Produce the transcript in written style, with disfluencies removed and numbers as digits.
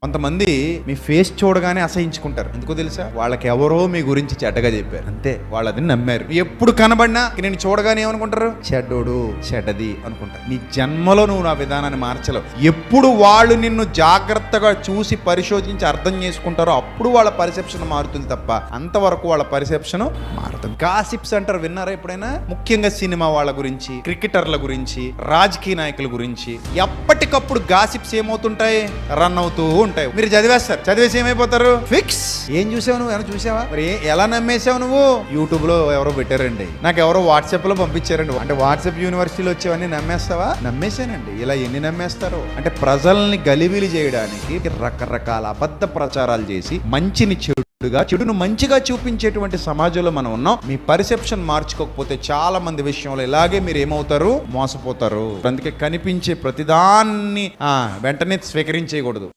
కొంతమంది మీ ఫేస్ చూడగానే అసహించుకుంటారు. ఎందుకో తెలుసా? వాళ్ళకి ఎవరో మీ గురించి చెడ్డగా చెప్పారు, అంతే. వాళ్ళు అది నమ్మారు. ఎప్పుడు కనబడినా నేను చూడగానే ఏమనుకుంటారు? చెడ్డోడు, చెడ్డది అనుకుంటారు. నీ జన్మలో నువ్వు నా విధానాన్ని మార్చలేవు. ఎప్పుడు వాళ్ళు నిన్ను జాగ్రత్తగా చూసి పరిశోధించి అర్థం చేసుకుంటారో అప్పుడు వాళ్ళ పరిసెప్షన్ మారుతుంది తప్ప అంతవరకు వాళ్ళ పరిసెప్షన్ మారుతుంది. గాసిప్స్ అంటారు, విన్నారా ఎప్పుడైనా? ముఖ్యంగా సినిమా వాళ్ళ గురించి, క్రికెటర్ల గురించి, రాజకీయ నాయకుల గురించి ఎప్పటికప్పుడు గాసిప్స్ ఏమవుతుంటాయి? రన్ అవుతూ ఉంటాయి. మీరు చదివేస్తారు, చదివేసి ఏమైపోతారు? ఫిక్స్. ఏం చూసావు నువ్వు? ఏమైనా చూసావా? మరి ఎలా నమ్మేసావు నువ్వు? యూట్యూబ్ లో ఎవరో పెట్టారండి, నాకు ఎవరో వాట్సాప్ లో పంపించారండి. అంటే వాట్సాప్ యూనివర్సిటీలో వచ్చేవన్నీ నమ్మేస్తావా? నమ్మేశానండి. ఇలా ఎన్ని నమ్మేస్తారు? అంటే ప్రజల్ని గలిబిలి చేయడానికి రకరకాల అబద్ధ ప్రచారాలు చేసి మంచిని చెడును మంచిగా చూపించేటువంటి సమాజంలో మనం ఉన్నాం. మీ పర్సెప్షన్ మార్చుకోకపోతే చాలా మంది విషయంలో ఇలాగే మీరు ఏమవుతారు? మోసపోతారు. అందుకే కనిపించే ప్రతిదాన్ని వెంటనే స్వీకరించేయకూడదు.